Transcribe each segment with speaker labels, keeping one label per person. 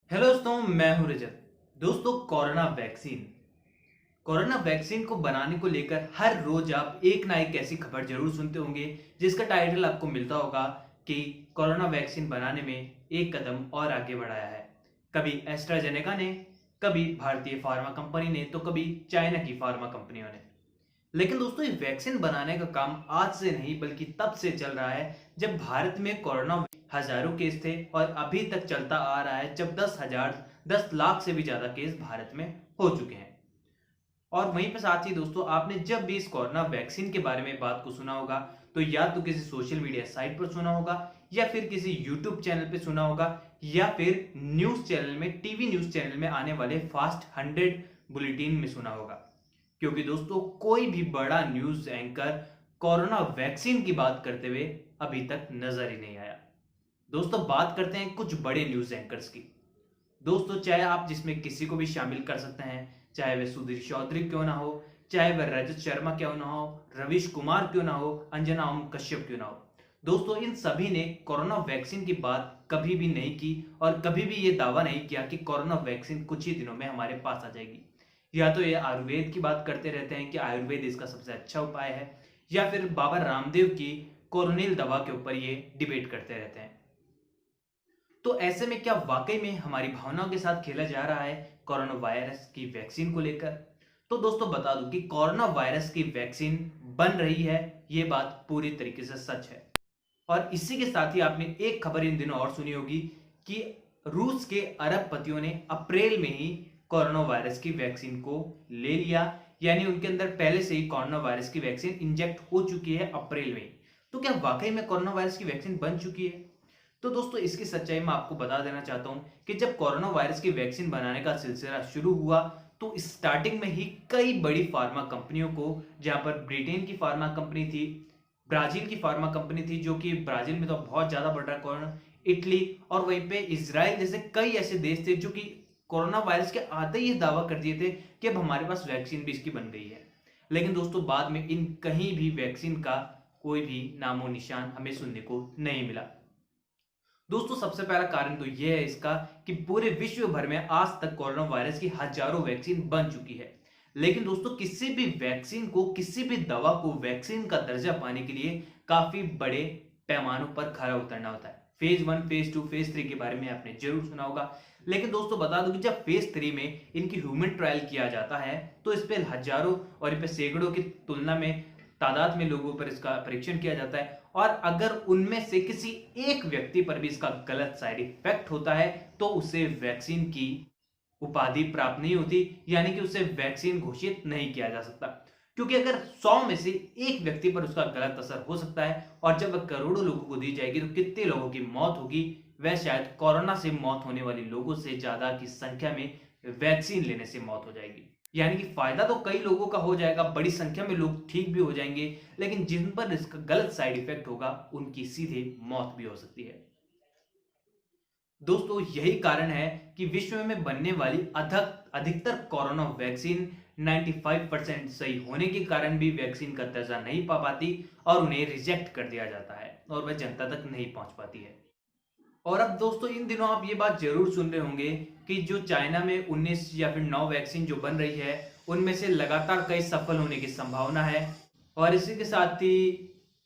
Speaker 1: Hello दोस्तों, मैं हूं रजत। दोस्तों, कोरोना वैक्सीन को बनाने को लेकर हर रोज आप एक ना एक ऐसी खबर जरूर सुनते होंगे जिसका टाइटल आपको मिलता होगा कि कोरोना वैक्सीन बनाने में एक कदम और आगे बढ़ाया है। कभी एस्ट्राजेनेका ने, कभी भारतीय फार्मा कंपनी ने, तो कभी चाइना की फार्मा कंपनियों ने। लेकिन दोस्तों, ये वैक्सीन बनाने का काम आज से नहीं बल्कि तब से चल रहा है जब भारत में कोरोना हजारों केस थे, और अभी तक चलता आ रहा है जब 10 लाख से भी ज्यादा केस भारत में हो चुके हैं। और वहीं पर साथ ही दोस्तों, आपने जब भी इस कोरोना वैक्सीन के बारे में बात को सुना होगा तो या तो किसी सोशल मीडिया साइट पर सुना होगा, या फिर किसी यूट्यूब चैनल पे सुना होगा, या फिर न्यूज चैनल में, टीवी न्यूज चैनल में आने वाले फास्ट 100 बुलेटिन में सुना होगा। क्योंकि दोस्तों, कोई भी बड़ा न्यूज एंकर कोरोना वैक्सीन की बात करते हुए अभी तक नजर ही नहीं आया। दोस्तों, बात करते हैं कुछ बड़े न्यूज एंकर्स की। दोस्तों, चाहे आप जिसमें किसी को भी शामिल कर सकते हैं, चाहे वह सुधीर चौधरी क्यों ना हो, चाहे वह रजत शर्मा क्यों ना हो, रवीश कुमार क्यों ना हो, अंजना ओम कश्यप क्यों ना हो। दोस्तों, इन सभी ने कोरोना वैक्सीन की बात कभी भी नहीं की और कभी भी ये दावा नहीं किया कि कोरोना वैक्सीन कुछ ही दिनों में हमारे पास आ जाएगी। या तो ये आयुर्वेद की बात करते रहते हैं कि आयुर्वेद इसका सबसे अच्छा उपाय है, या फिर बाबा रामदेव की कोरोनिल दवा के ऊपर ये डिबेट करते रहते हैं। तो ऐसे में क्या वाकई में हमारी भावनाओं के साथ खेला जा रहा है कोरोना वायरस की वैक्सीन को लेकर? तो दोस्तों, बता दूं कि कोरोना वायरस की वैक्सीन बन रही है, ये बात पूरी तरीके से सच है। और इसी के साथ ही आपने एक खबर इन दिनों और सुनी होगी कि रूस के अरबपतियों ने अप्रैल में ही कोरोना वायरस की वैक्सीन को ले लिया। यानी उनके अंदर पहले से ही कोरोना वायरस की वैक्सीन इंजेक्ट हो चुकी है अप्रैल में ही। तो क्या वाकई में कोरोना वायरस की वैक्सीन बन चुकी है? तो दोस्तों, इसकी सच्चाई मैं आपको बता देना चाहता हूं कि जब कोरोना वायरस की वैक्सीन बनाने का सिलसिला शुरू हुआ तो स्टार्टिंग में ही कई बड़ी फार्मा कंपनियों को, जहां पर ब्रिटेन की फार्मा कंपनी थी, ब्राजील की फार्मा कंपनी थी, जो कि ब्राजील में तो बहुत ज्यादा बढ़ रहा है कोरोना, इटली, और वहीं पे इसराइल जैसे कई ऐसे देश थे जो कि कोरोना वायरस के आते ही दावा कर दिए थे कि अब हमारे पास वैक्सीन भी इसकी बन गई है। लेकिन दोस्तों, बाद में इन कहीं भी वैक्सीन का कोई भी नामो निशान हमें सुनने को नहीं मिला। दोस्तों, सबसे पहला कारण तो यह है इसका कि पूरे विश्व भर में आज तक कोरोना वायरस की हजारों वैक्सीन बन चुकी है। लेकिन दोस्तों, किसी भी वैक्सीन को, किसी भी दवा को वैक्सीन का दर्जा पाने के लिए काफी बड़े पैमानों पर खरा उतरना होता है। फेज 1, फेज 2, फेज 3 के बारे में आपने जरूर सुना होगा। लेकिन दोस्तों, बता दूं कि जब फेज 3 में इनकी ह्यूमन ट्रायल किया जाता है तो इस पे हजारों और इन पे सैकड़ों की तुलना में तादाद में लोगों पर इसका परीक्षण किया जाता है। और अगर उनमें से किसी एक व्यक्ति पर भी इसका गलत साइड इफेक्ट होता है तो उसे वैक्सीन की उपाधि प्राप्त नहीं होती, यानी कि उसे वैक्सीन घोषित नहीं किया जा सकता। क्योंकि अगर 100 में से एक व्यक्ति पर उसका गलत असर हो सकता है, और जब वह करोड़ों लोगों को दी जाएगी तो कितने लोगों की मौत होगी? वह शायद कोरोना से मौत होने वाली लोगों से ज्यादा की संख्या में वैक्सीन लेने से मौत हो जाएगी। यानी कि फायदा तो कई लोगों का हो जाएगा, बड़ी संख्या में लोग ठीक भी हो जाएंगे, लेकिन जिन पर इसका गलत साइड इफेक्ट होगा उनकी सीधे मौत भी हो सकती है। दोस्तों, यही कारण है कि विश्व में बनने वाली अधिकतर कोरोना वैक्सीन 95% सही होने के कारण भी वैक्सीन का दर्जा नहीं पा पाती और उन्हें रिजेक्ट कर दिया जाता है और वह जनता तक नहीं पहुंच पाती है। और अब दोस्तों, इन दिनों आप ये बात जरूर सुन रहे होंगे कि जो चाइना में 19 या फिर 9 वैक्सीन जो बन रही है उनमें से लगातार कई सफल होने की संभावना है। और इसी के साथ ही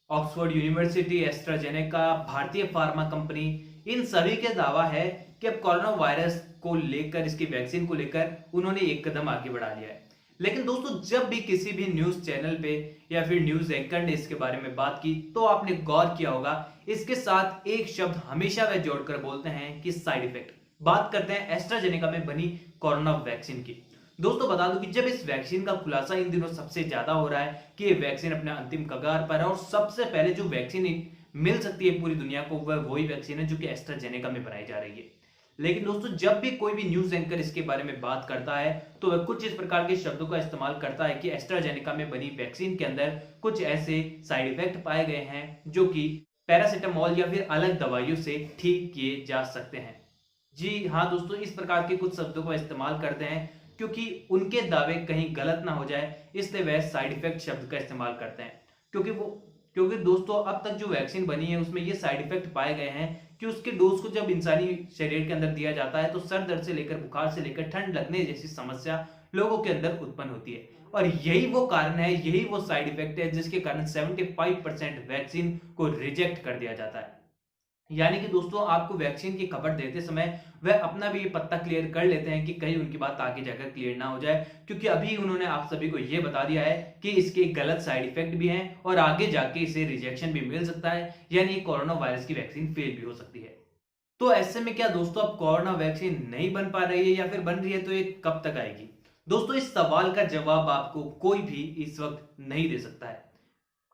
Speaker 1: ऑक्सफोर्ड यूनिवर्सिटी, एस्ट्राजेनेका, भारतीय फार्मा कंपनी, इन सभी के दावा है कि अब कोरोना वायरस को लेकर, इसकी वैक्सीन को लेकर उन्होंने एक कदम आगे बढ़ा लिया है। लेकिन दोस्तों, जब भी किसी भी न्यूज चैनल पे या फिर न्यूज एंकर ने इसके बारे में बात की तो आपने गौर किया होगा, इसके साथ एक शब्द हमेशा वे जोड़कर बोलते हैं कि साइड इफेक्ट। बात करते हैं एस्ट्राजेनेका में बनी कोरोना वैक्सीन की। दोस्तों, बता दूं कि जब इस वैक्सीन का खुलासा इन दिनों सबसे ज्यादा हो रहा है कि ये वैक्सीन अपने अंतिम कगार पर है और सबसे पहले जो वैक्सीन मिल सकती है पूरी दुनिया को वह वही वैक्सीन है जो कि एस्ट्राजेनेका में बनाई जा रही है। लेकिन दोस्तों, जब भी कोई भी न्यूज एंकर इसके बारे में बात करता है तो वह कुछ इस प्रकार के शब्दों का इस्तेमाल करता है कि एस्ट्राजेनेका में बनी वैक्सीन के अंदर कुछ ऐसे साइड इफेक्ट पाए गए हैं जो कि पैरासिटामोल या फिर अलग दवाइयों से ठीक किए जा सकते हैं। जी हाँ दोस्तों, इस प्रकार के कुछ शब्दों का इस्तेमाल करते हैं क्योंकि उनके दावे कहीं गलत ना हो जाए, इसलिए वह साइड इफेक्ट शब्द का इस्तेमाल करते हैं। क्योंकि दोस्तों, अब तक जो वैक्सीन बनी है उसमें ये साइड इफेक्ट पाए गए हैं कि उसके डोज को जब इंसानी शरीर के अंदर दिया जाता है तो सर दर्द से लेकर बुखार से लेकर ठंड लगने जैसी समस्या लोगों के अंदर उत्पन्न होती है। और यही वो कारण है, यही वो साइड इफेक्ट है जिसके कारण 75% वैक्सीन को रिजेक्ट कर दिया जाता है। यानी कि दोस्तों आपको वैक्सीन की खबर देते समय वह अपना भी ये पत्ता क्लियर कर लेते हैं कि कहीं उनकी बात आगे जाकर क्लियर ना हो जाए, क्योंकि अभी उन्होंने आप सभी को यह बता दिया है कि इसके गलत साइड इफेक्ट भी हैं और आगे जाके इसे रिजेक्शन भी मिल सकता है, यानी कोरोना वायरस की वैक्सीन फेल भी हो सकती है। तो ऐसे में क्या दोस्तों अब कोरोना वैक्सीन नहीं बन पा रही है या फिर बन रही है तो ये कब तक आएगी? दोस्तों इस सवाल का जवाब आपको कोई भी इस वक्त नहीं दे सकता है।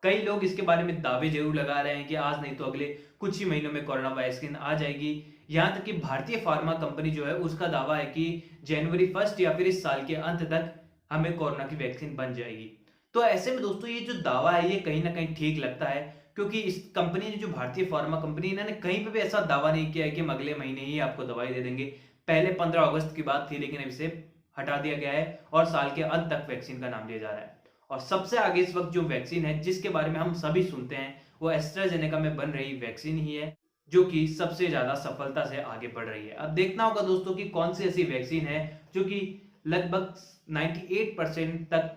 Speaker 1: कई लोग इसके बारे में दावे जरूर लगा रहे हैं कि आज नहीं तो अगले कुछ ही महीनों में कोरोना वैक्सीन आ जाएगी। यहां तक कि भारतीय फार्मा कंपनी जो है उसका दावा है कि जनवरी 1 या फिर इस साल के अंत तक हमें कोरोना की वैक्सीन बन जाएगी। तो ऐसे में दोस्तों ये जो दावा है ये कहीं ना कहीं ठीक लगता है, क्योंकि इस कंपनी ने, जो भारतीय फार्मा कंपनी, इन्होंने कहीं पे भी ऐसा दावा नहीं किया है कि हम अगले महीने ही आपको दवाई दे देंगे। पहले 15 अगस्त की बात थी, लेकिन अब इसे हटा दिया गया है और साल के अंत तक वैक्सीन का नाम लिया जा रहा है। और सबसे आगे इस वक्त जो वैक्सीन है जिसके बारे में हम सभी सुनते हैं वो एस्ट्राजेनेका में बन रही वैक्सीन ही है, जो कि सबसे ज्यादा सफलता से आगे बढ़ रही है। अब देखना होगा दोस्तों कि कौन सी ऐसी वैक्सीन है जो कि लगभग 98% तक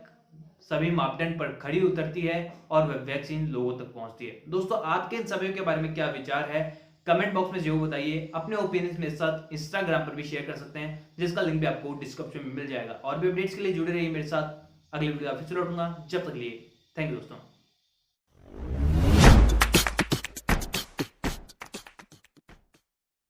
Speaker 1: सभी मापदंड पर खड़ी उतरती है और वह वैक्सीन लोगों तक पहुंचती है। दोस्तों आपके इन सभी के बारे में क्या विचार है, कमेंट बॉक्स में जरूर बताइए। अपने ओपिनियंस मेरे साथ इंस्टाग्राम पर भी शेयर कर सकते हैं, जिसका लिंक भी आपको डिस्क्रिप्शन में मिल जाएगा। और भी अपडेट्स के लिए जुड़े रहिए मेरे साथ। अगली वीडियो फिर से लौटूंगा, जब तक लिए थैंक यू दोस्तों।